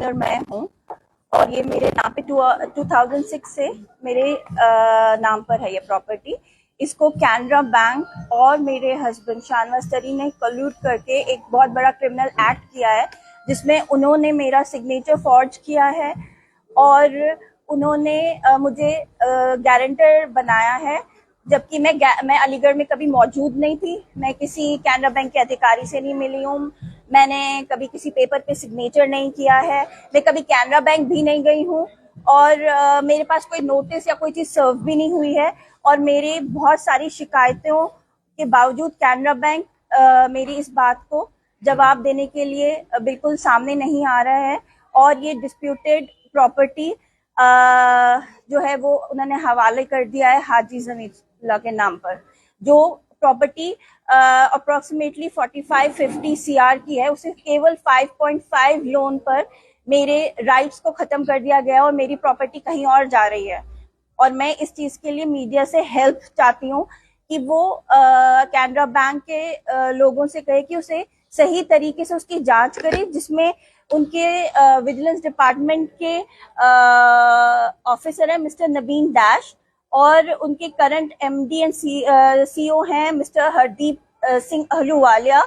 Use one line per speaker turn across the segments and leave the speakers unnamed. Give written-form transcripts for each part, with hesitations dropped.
Owner मैं हूँ और ये मेरे नाम पे 2006 से मेरे नाम पर है ये प्रॉपर्टी। इसको कैनरा बैंक और मेरे हस्बैंड शाहनवाज तरीन ने कल्यूड करके एक बहुत बड़ा क्रिमिनल एक्ट किया है, जिसमें उन्होंने मेरा सिग्नेचर फॉर्ज किया है और उन्होंने मुझे गारंटर बनाया है, जबकि मैं अलीगढ़ में कभी मौजूद नहीं थी। मैं किसी कैनरा बैंक के अधिकारी से नहीं मिली हूँ, मैंने कभी किसी पेपर पे सिग्नेचर नहीं किया है, मैं कभी कैनरा बैंक भी नहीं गई हूँ और मेरे पास कोई नोटिस या कोई चीज सर्व भी नहीं हुई है। और मेरी बहुत सारी शिकायतों के बावजूद कैनरा बैंक मेरी इस बात को जवाब देने के लिए बिल्कुल सामने नहीं आ रहा है और ये डिस्प्यूटेड प्रॉपर्टी जो है वो उन्होंने हवाले कर दिया है हाजी जमीला के नाम पर। जो प्रॉपर्टी अप्रोक्सीमेटली 45-50 CR की है, उसे केवल 5.5 लोन पर मेरे राइट्स को खत्म कर दिया गया और मेरी प्रॉपर्टी कहीं और जा रही है। और मैं इस चीज के लिए मीडिया से हेल्प चाहती हूँ कि वो कैनरा बैंक के लोगों से कहे कि उसे सही तरीके से उसकी जांच करे, जिसमें उनके विजिलेंस डिपार्टमेंट के ऑफिसर है मिस्टर नबीन डैश और उनके करंट MD एंड CEO हैं मिस्टर हरदीप सिंह अहलूवालिया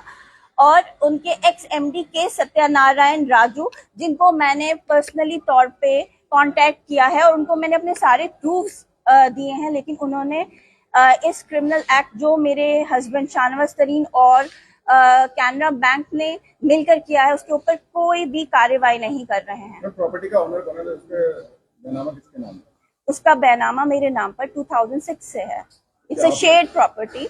और उनके एक्स MD के सत्यानारायण राजू, जिनको मैंने पर्सनली तौर पे कांटेक्ट किया है और उनको मैंने अपने सारे प्रूफ्स दिए हैं, लेकिन उन्होंने इस क्रिमिनल एक्ट जो मेरे हस्बैंड शाहनवाज तरीन और कैनरा बैंक ने मिलकर किया है उसके ऊपर कोई भी कार्रवाई नहीं कर रहे हैं।
प्रॉपर्टी का ओनर कौन है, उसके बैनामा किसके नाम है?
उसका बैनामा मेरे नाम पर 2006 से है। It's a shared property.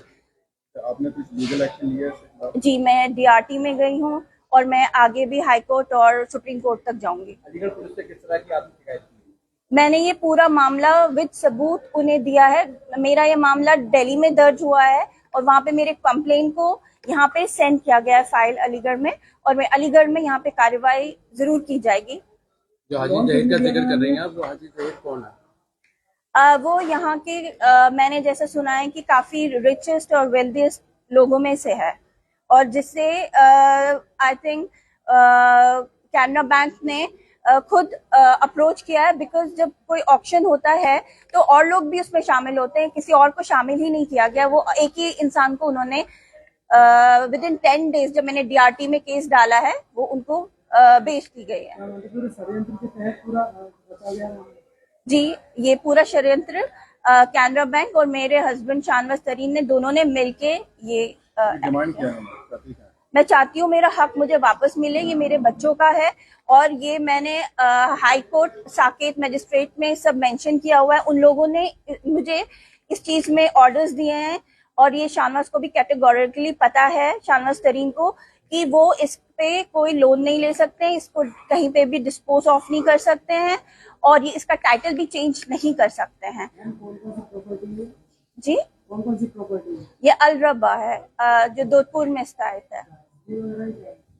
आपने कुछ लीगल एक्शन लिया है?
जी, मैं DRT में गई हूँ और मैं आगे भी हाई कोर्ट और सुप्रीम कोर्ट तक जाऊंगी।
अलीगढ़ पुलिस से किस तरह की आपकी शिकायत की?
मैंने ये पूरा मामला विद सबूत उन्हें दिया है। मेरा ये मामला दिल्ली में दर्ज हुआ है और वहाँ पे मेरे कंप्लेन को यहाँ पे सेंड किया गया है फाइल अलीगढ़ में, और मैं अलीगढ़ में यहाँ पे कार्रवाई जरूर की जाएगी।
जो हाजी जहीद का जिक्र कर रही हैं आप, वो हाजी जहीद कौन है?
वो यहाँ के मैंने जैसे सुना है कि काफी रिचेस्ट और वेल्दीस्ट लोगों में से है और जिससे आई थिंक कैनरा बैंक ने खुद अप्रोच किया है, बिकॉज जब कोई ऑक्शन होता है तो और लोग भी उसमें शामिल होते हैं, किसी और को शामिल ही नहीं किया गया। वो एक ही इंसान को उन्होंने विद इन 10 days जब मैंने DRT में केस डाला है वो उनको बेच दी गई है। जी, ये पूरा षड्यंत्र कैनरा बैंक और मेरे हस्बैंड शाहनवाज तरीन ने दोनों ने मिलके ये
डिमांड किया है।
मैं चाहती हूँ मेरा हक मुझे वापस मिले, ये मेरे बच्चों का है और ये मैंने हाई कोर्ट साकेत मजिस्ट्रेट में सब मेंशन किया हुआ है। उन लोगों ने मुझे इस चीज में ऑर्डर्स दिए हैं और ये शाहनवाज को भी कैटेगोरिकली पता है, शाहनवाज तरीन को, कि वो इस पे कोई लोन नहीं ले सकते हैं, इसको कहीं पे भी डिस्पोज ऑफ नहीं कर सकते हैं और ये इसका टाइटल भी चेंज नहीं कर सकते हैं। जी,
कौन सी प्रॉपर्टी है?
ये अलरबा है जो जोधपुर में स्थित है।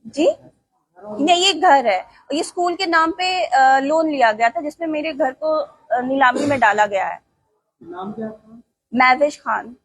जी नहीं, ये घर है, ये स्कूल के नाम पे लोन लिया गया था जिसमें मेरे घर को नीलामी में डाला गया है।
नाम क्या है?
महवेश खान।